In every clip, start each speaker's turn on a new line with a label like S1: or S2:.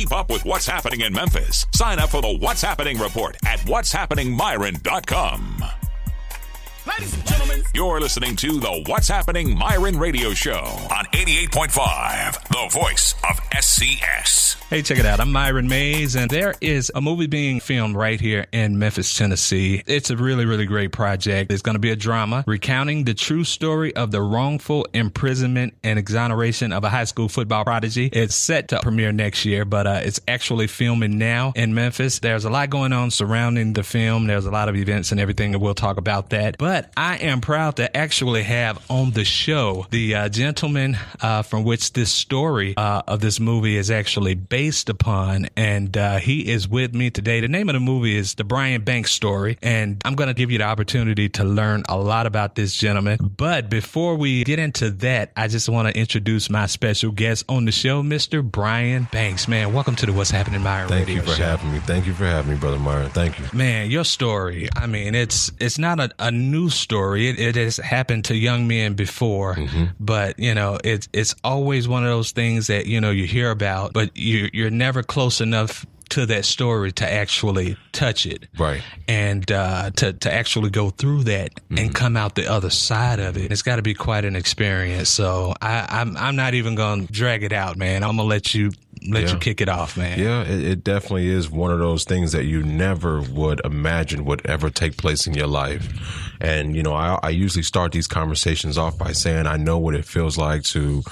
S1: Keep up with what's happening in Memphis. Sign up for the What's Happening Report at whatshappeningmyron.com.
S2: Ladies and gentlemen,
S1: you're listening to the What's Happening Myron radio show on 88.5, the voice of SCS.
S3: Hey, check it out. I'm Myron Mays, and there is a movie being filmed right here in Memphis, Tennessee. It's a really, really great project. It's going to be a drama recounting the true story of the wrongful imprisonment and exoneration of a high school football prodigy. It's set to premiere next year, but it's actually filming now in Memphis. There's a lot going on surrounding the film. There's a lot of events and everything, and we'll talk about that. But I am proud to actually have on the show the gentleman from which this story of this movie is actually based upon, and he is with me today. The name of the movie is The Brian Banks Story, and I'm going to give you the opportunity to learn a lot about this gentleman. But before we get into that, I just want to introduce my special guest on the show, Mr. Brian Banks. Man, welcome to the What's Happening Myron radio show.
S4: Thank you for having me. Thank you for having me, Brother Myron. Thank you.
S3: Man, your story, I mean, it's not a new story. It has happened to young men before, but, you know, it's always one of those things that, you know, you hear about, but you're never close enough to that story to actually touch it,
S4: right?
S3: And to actually go through that and come out the other side of it. It's got to be quite an experience. So I'm not even gonna drag it out, man. I'm gonna let you kick it off, man.
S4: Yeah, it definitely is one of those things that you never would imagine would ever take place in your life. And you know, I usually start these conversations off by saying I know what it feels like to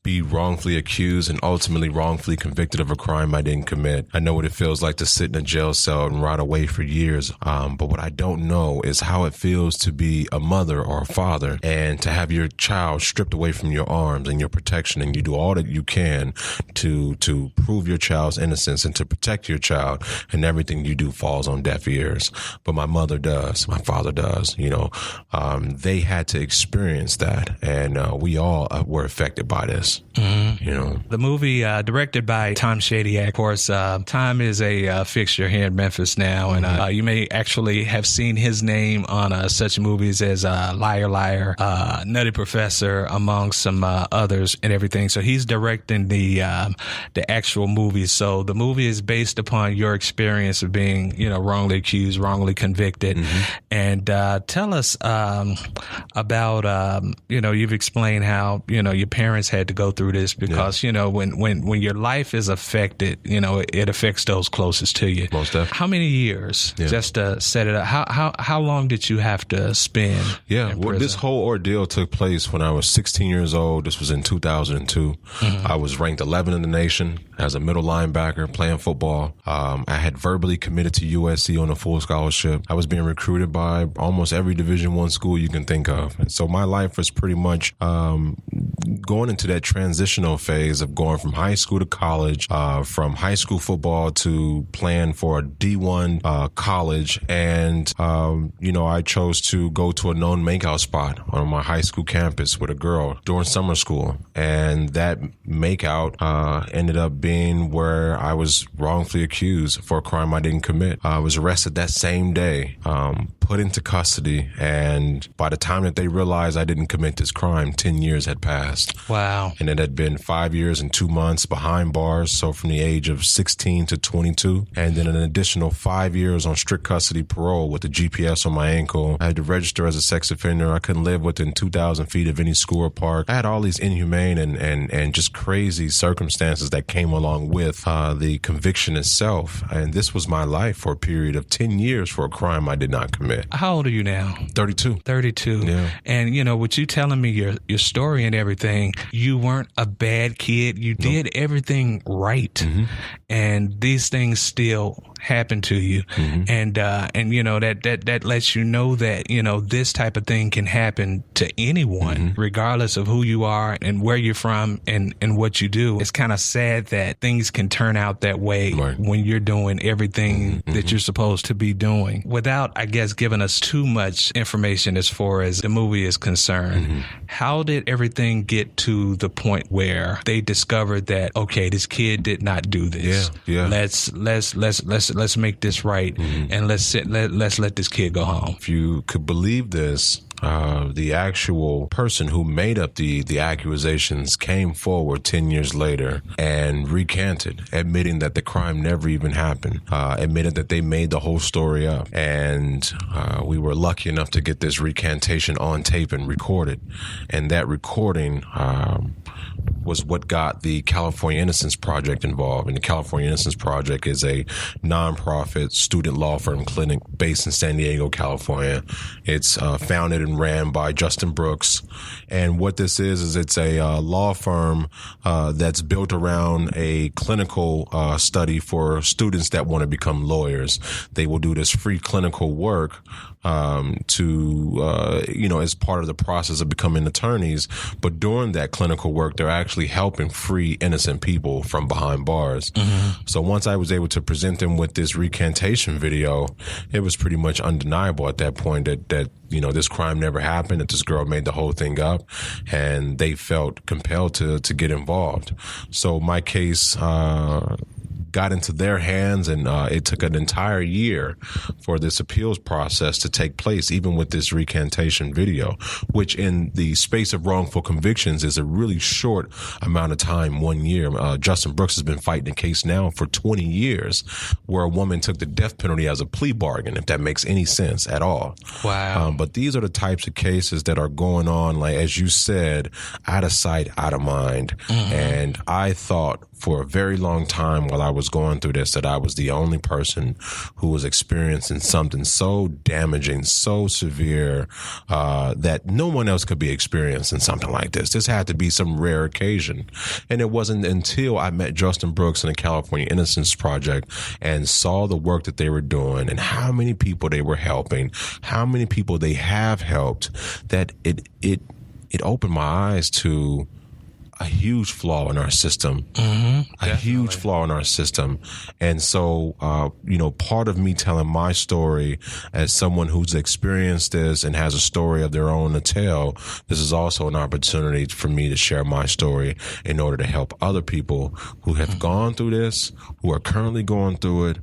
S4: be wrongfully accused and ultimately wrongfully convicted of a crime I didn't commit. I know what it feels like to sit in a jail cell and rot away for years. But what I don't know is how it feels to be a mother or a father and to have your child stripped away from your arms and your protection, and you do all that you can to prove your child's innocence and to protect your child, and everything you do falls on deaf ears. But my mother does, my father does, you know. They had to experience that, and we all were affected by this. You know,
S3: the movie directed by Tom Shadyac. Of course, Tom is a fixture here in Memphis now, and you may actually have seen his name on such movies as Liar Liar, Nutty Professor, among some others and everything. So he's directing the actual movie. So the movie is based upon your experience of being, you know, wrongly accused, wrongly convicted, and tell us about you know, you've explained how, you know, your parents had to go through this because, you know, when your life is affected, you know, it affects those closest to you.
S4: Most definitely.
S3: How many years, just to set it up, how long did you have to spend in
S4: well,
S3: prison?
S4: this whole ordeal took place when I was 16 years old. This was in 2002. I was ranked 11 in the nation as a middle linebacker playing football. I had verbally committed to USC on a full scholarship. I was being recruited by almost every Division I school you can think of. And so my life was pretty much going into that transitional phase of going from high school to college, from high school football to playing for a D1 college. And, you know, I chose to go to a known makeout spot on my high school campus with a girl during summer school. And that makeout ended up being where I was wrongfully accused for a crime I didn't commit. I was arrested that same day, put into custody. And by the time that they realized I didn't commit this crime, 10 years had passed.
S3: Wow.
S4: And it had been 5 years and 2 months behind bars, so from the age of 16 to 22. And then an additional 5 years on strict custody parole with the GPS on my ankle. I had to register as a sex offender. I couldn't live within 2,000 feet of any school or park. I had all these inhumane and just crazy circumstances that came along with the conviction itself. And this was my life for a period of 10 years for a crime I did not commit.
S3: How old are you now?
S4: 32.
S3: 32.
S4: Yeah.
S3: And, you know, with you telling me your story and everything, you weren't a bad kid. You did everything right. And these things still happen to you. And you know, that lets you know that, you know, this type of thing can happen to anyone, regardless of who you are and where you're from and what you do. It's kind of sad that things can turn out that way when you're doing everything that you're supposed to be doing. Without, I guess, giving us too much information as far as the movie is concerned, how did everything get to the point where they discovered that, okay, this kid did not do this.
S4: Yeah.
S3: Let's make this right, and let's let this kid go home.
S4: If you could believe this, the actual person who made up the accusations came forward 10 years later and recanted, admitting that the crime never even happened, admitted that they made the whole story up. And we were lucky enough to get this recantation on tape and recorded. And that recording was what got the California Innocence Project involved. And the California Innocence Project is a nonprofit student law firm clinic based in San Diego, California. It's founded and ran by Justin Brooks. And what this is it's a law firm that's built around a clinical study for students that want to become lawyers. They will do this free clinical work as part of the process of becoming attorneys. But during that clinical work, they're actually helping free innocent people from behind bars. Mm-hmm. So once I was able to present them with this recantation video, it was pretty much undeniable at that point that this crime never happened, that this girl made the whole thing up, and they felt compelled to get involved. So my case got into their hands, and it took an entire year for this appeals process to take place, even with this recantation video, which in the space of wrongful convictions is a really short amount of time, 1 year. Justin Brooks has been fighting a case now for 20 years where a woman took the death penalty as a plea bargain, if that makes any sense at all.
S3: Wow.
S4: But these are the types of cases that are going on, like, as you said, out of sight, out of mind. Mm-hmm. And I thought for a very long time while I was going through this that I was the only person who was experiencing something so damaging, so severe, that no one else could be experiencing something like this. This had to be some rare occasion. And it wasn't until I met Justin Brooks and the California Innocence Project and saw the work that they were doing and how many people they were helping, how many people they have helped, that it opened my eyes to a huge flaw in our system, huge flaw in our system. And so, part of me telling my story as someone who's experienced this and has a story of their own to tell, this is also an opportunity for me to share my story in order to help other people who have gone through this, who are currently going through it,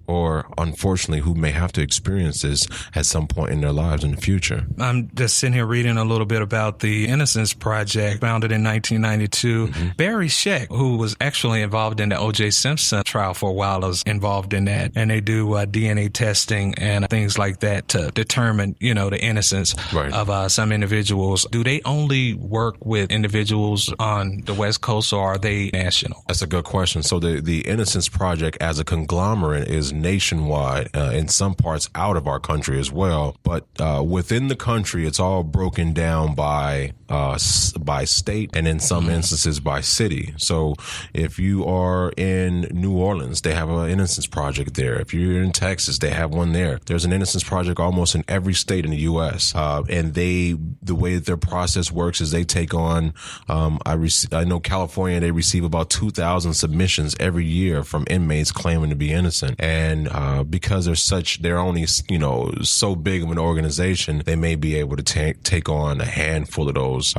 S4: or unfortunately who may have to experience this at some point in their lives in the future.
S3: I'm just sitting here reading a little bit about the Innocence Project, founded in 1992. Mm-hmm. Barry Scheck, who was actually involved in the O.J. Simpson trial for a while, was involved in that. And they do DNA testing and things like that to determine, the innocence of some individuals. Do they only work with individuals on the West Coast, or are they national?
S4: That's a good question. So the Innocence Project as a conglomerate is nationwide, in some parts out of our country as well. But within the country, it's all broken down by state, and in some instances by city. So if you are in New Orleans, they have an Innocence Project there. If you're in Texas, they have one there. There's an Innocence Project almost in every state in the U.S. And the way that their process works is they take on, I know California, they receive about 2,000 submissions every year from inmates claiming to be innocent. And because they're only, so big of an organization, they may be able to take on a handful of those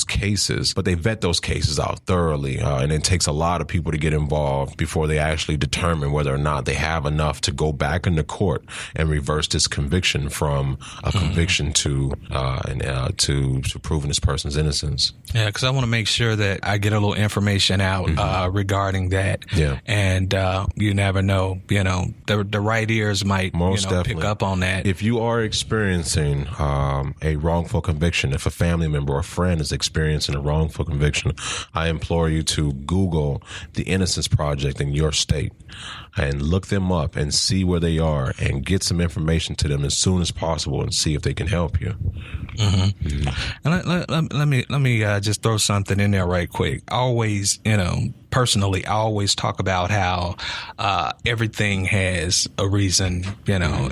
S4: cases, but they vet those cases out thoroughly. And it takes a lot of people to get involved before they actually determine whether or not they have enough to go back into court and reverse this conviction from a conviction to proving this person's innocence.
S3: Yeah, because I want to make sure that I get a little information out regarding that.
S4: Yeah.
S3: And you never know, the right ears might pick up on that.
S4: If you are experiencing a wrongful conviction, if a family member or friend is experiencing a wrongful conviction, I implore you to Google the Innocence Project in your state and look them up and see where they are and get some information to them as soon as possible and see if they can help you.
S3: Mm-hmm. And let me just throw something in there right quick. Always, personally, I always talk about how everything has a reason,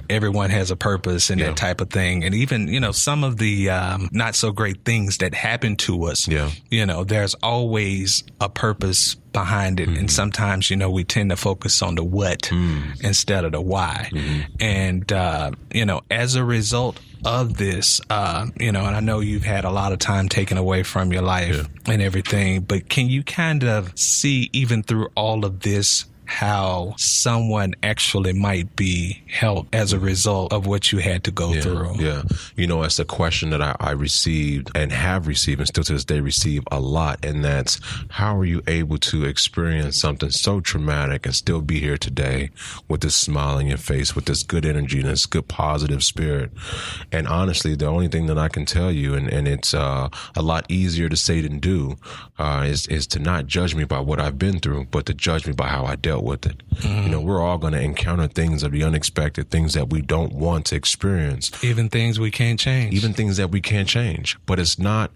S3: everyone has a purpose and that type of thing. And even, some of the not so great things that happen to us, there's always a purpose behind it. Mm-hmm. And sometimes, we tend to focus on the what instead of the why. Mm-hmm. And, as a result of this, and I know you've had a lot of time taken away from your life and everything, but can you kind of see even through all of this how someone actually might be helped as a result of what you had to go through.
S4: Yeah. You know, it's a question that I received and have received and still to this day receive a lot. And that's, how are you able to experience something so traumatic and still be here today with this smile on your face, with this good energy and this good positive spirit? And honestly, the only thing that I can tell you, and it's a lot easier to say than do, is to not judge me by what I've been through, but to judge me by how I dealt with it. Mm-hmm. You know, we're all going to encounter things of the unexpected, things that we don't want to experience.
S3: Even things we can't change.
S4: Even things that we can't change. But it's not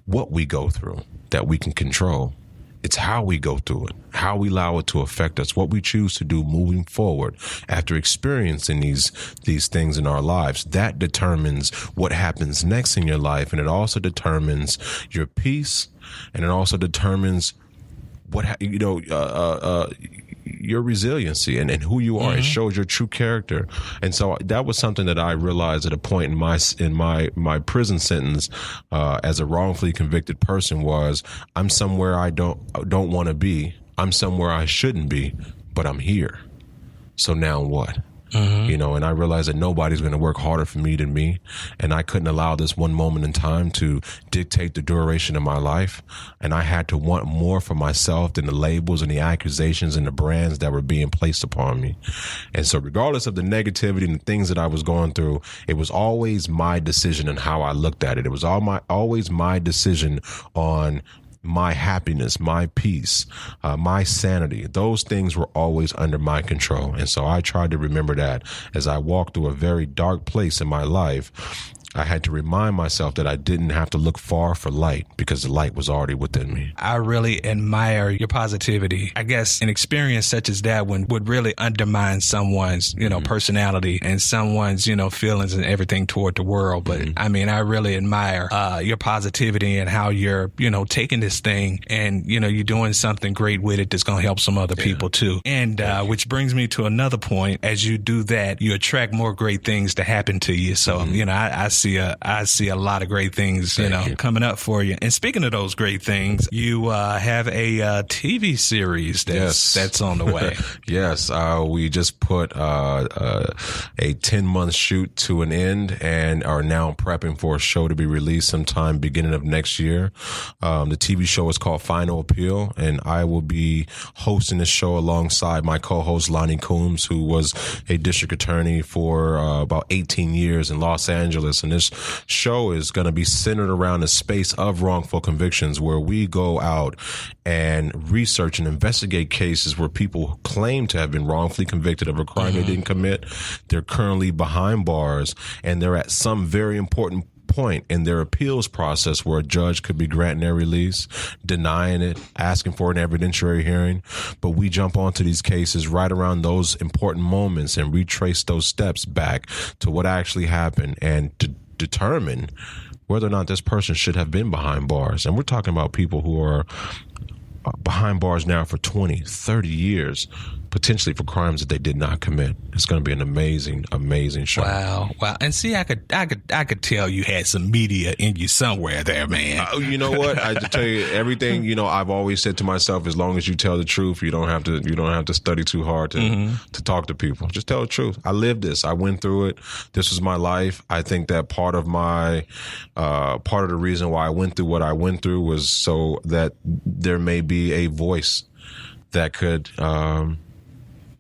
S4: what we go through that we can control. It's how we go through it, how we allow it to affect us, what we choose to do moving forward after experiencing these things in our lives. That determines what happens next in your life, and it also determines your peace, and it also determines your resiliency and who you are. Mm-hmm. It shows your true character. And so that was something that I realized at a point in my prison sentence as a wrongfully convicted person was, I'm somewhere I don't want to be. I'm somewhere I shouldn't be, but I'm here. So now what? Mm-hmm. You know, and I realized that nobody's going to work harder for me than me. And I couldn't allow this one moment in time to dictate the duration of my life. And I had to want more for myself than the labels and the accusations and the brands that were being placed upon me. And so regardless of the negativity and the things that I was going through, it was always my decision and how I looked at it. It was always my decision on my happiness, my peace, my sanity. Those things were always under my control. And so I tried to remember that as I walked through a very dark place in my life. I had to remind myself that I didn't have to look far for light because the light was already within me.
S3: I really admire your positivity. I guess an experience such as that one would really undermine someone's, personality and someone's, feelings and everything toward the world. But I mean, I really admire your positivity and how you're, taking this thing and, you're doing something great with it that's going to help some other people too. And which brings me to another point. As you do that, you attract more great things to happen to you. So, I see a lot of great things, coming up for you. And speaking of those great things, you have a TV series that's on the way.
S4: Yes, we just put a 10-month shoot to an end and are now prepping for a show to be released sometime beginning of next year. The TV show is called Final Appeal, and I will be hosting this show alongside my co-host Lonnie Coombs, who was a district attorney for about 18 years in Los Angeles. And this show is going to be centered around the space of wrongful convictions, where we go out and research and investigate cases where people claim to have been wrongfully convicted of a crime they didn't commit. They're currently behind bars, and they're at some very important point in their appeals process where a judge could be granting their release, denying it, asking for an evidentiary hearing. But we jump onto these cases right around those important moments and retrace those steps back to what actually happened and to determine whether or not this person should have been behind bars. And we're talking about people who are behind bars now for 20, 30 years, potentially for crimes that they did not commit. It's going to be an amazing, amazing show.
S3: Wow. And see, I could tell you had some media in you somewhere there, man.
S4: You know what? I just tell you everything. I've always said to myself, as long as you tell the truth, you don't have to study too hard to talk to people. Just tell the truth. I lived this. I went through it. This was my life. I think that part of the reason why I went through what I went through was so that there may be a voice that could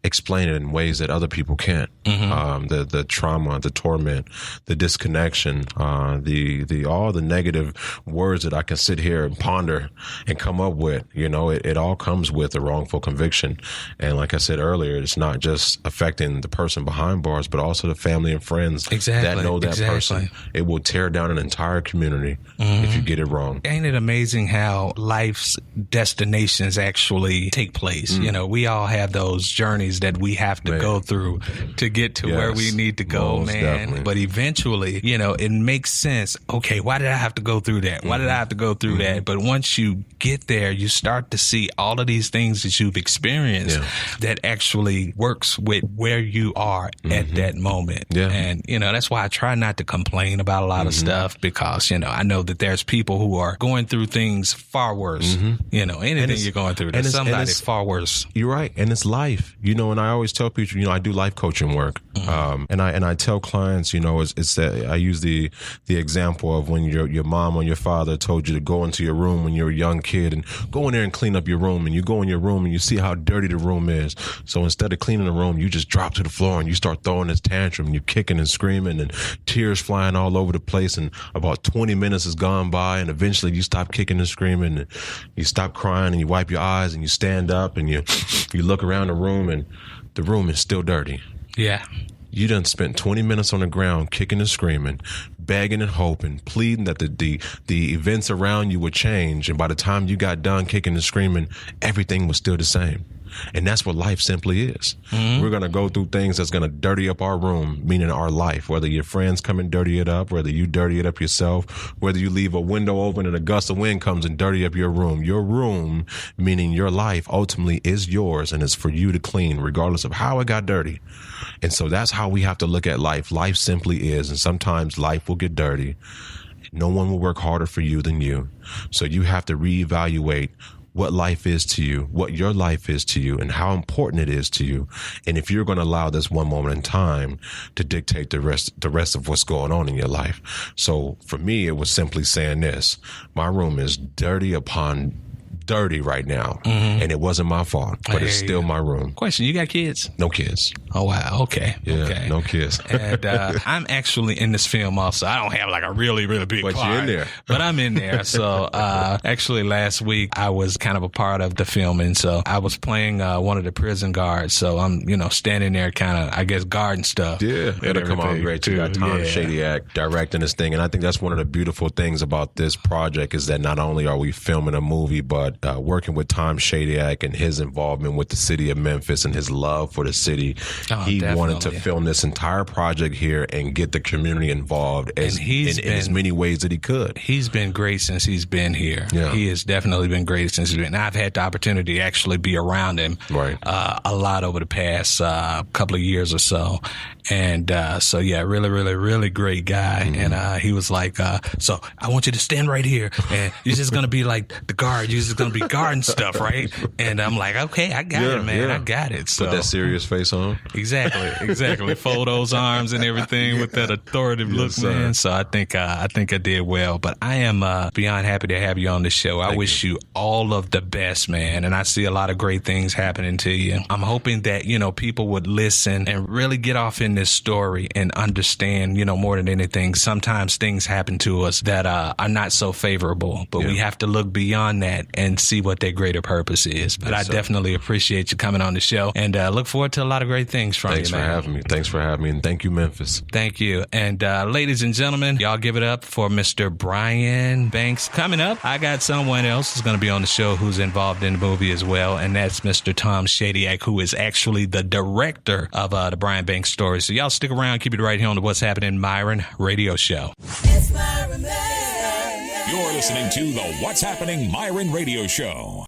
S4: explain it in ways that other people can't. The trauma, the torment, the disconnection, the all the negative words that I can sit here and ponder and come up with. It all comes with a wrongful conviction. And like I said earlier, it's not just affecting the person behind bars, but also the family and friends that know that person. It will tear down an entire community if you get it wrong.
S3: Ain't it amazing how life's destinations actually take place? We all have those journeys journeys that we have to go through to get to where we need to go,
S4: most
S3: man.
S4: definitely.
S3: But eventually, you know, it makes sense. Okay, why did I have to go through that? Why did I have to go through that? But once you get there, you start to see all of these things that you've experienced that actually works with where you are at that moment. And, you know, that's why I try not to complain about a lot of stuff, because, you know, I know that there's people who are going through things far worse. You know, anything you're going through, there's somebody far worse.
S4: You're right. And it's life, you know, and I always tell people, you know, I do life coaching work. And I tell clients, you know, it's that I use the example of when your mom or your father told you to go into your room when you're a young kid and go in there and clean up your room, and you go in your room and you see how dirty the room is. So instead of cleaning the room, you just drop to the floor and you start throwing this tantrum, and you're kicking and screaming and tears flying all over the place, and about 20 minutes has gone by, and eventually you stop kicking and screaming and you stop crying and you wipe your eyes and you stand up and you look around the room, and the room is still dirty.
S3: Yeah.
S4: You done spent 20 minutes on the ground kicking and screaming, begging and hoping, pleading that the events around you would change. And by the time you got done kicking and screaming, everything was still the same. And that's what life simply is. We're going to go through things that's going to dirty up our room, meaning our life, whether your friends come and dirty it up, whether you dirty it up yourself, whether you leave a window open and a gust of wind comes and dirty up your room. Your room, meaning your life, ultimately is yours, and it's for you to clean regardless of how it got dirty. And so that's how we have to look at life. Life simply is. And sometimes life will get dirty. No one will work harder for you than you. So you have to reevaluate what life is to you, what your life is to you, and how important it is to you. And if you're going to allow this one moment in time to dictate the rest of what's going on in your life. So for me, it was simply saying this: my room is dirty upon dirty right now, and it wasn't my fault, but it's still my room.
S3: Question: you got kids?
S4: No kids.
S3: Oh wow. Okay.
S4: Yeah,
S3: okay.
S4: No kids.
S3: And I'm actually in this film also. I don't have like a really big
S4: But
S3: part,
S4: you're in there.
S3: but I'm in there. So actually last week I was kind of a part of the filming. So I was playing one of the prison guards. So I'm, you know, standing there kind of, I guess, guarding stuff.
S4: Yeah, it'll come out great too. You got Tom Shadyac directing this thing, and I think that's one of the beautiful things about this project is that not only are we filming a movie, but working with Tom Shadyac and his involvement with the city of Memphis and his love for the city. He wanted to film this entire project here and get the community involved in as many ways that he could.
S3: He's been great since he's been here.
S4: Yeah.
S3: He has definitely been great since he's been. I've had the opportunity to actually be around him a lot over the past couple of years or so. And so, yeah, really great guy. And he was like, so I want you to stand right here, and you're just going to be like the guard. You're just going to be guarding stuff, right? And I'm like, okay, I got it, man. I got it. So
S4: put that serious face on.
S3: Exactly. Fold those arms and everything with that authoritative look, man. So I think I did well. But I am beyond happy to have you on the show. I wish you all of the best, man. And I see a lot of great things happening to you. I'm hoping that, you know, people would listen and really get off in this story and understand, you know, more than anything, sometimes things happen to us that are not so favorable, but we have to look beyond that and see what their greater purpose is. But I definitely appreciate you coming on the show, and look forward to a lot of great things from you, man.
S4: Thanks for having me. And thank you, Memphis.
S3: Thank you. And ladies and gentlemen, y'all give it up for Mr. Brian Banks. Coming up, I got someone else who's going to be on the show who's involved in the movie as well, and that's Mr. Tom Shadyac, who is actually the director of the Brian Banks story. So y'all stick around, keep it right here on the What's Happening Myron radio show.
S1: You're listening to the What's Happening Myron radio show.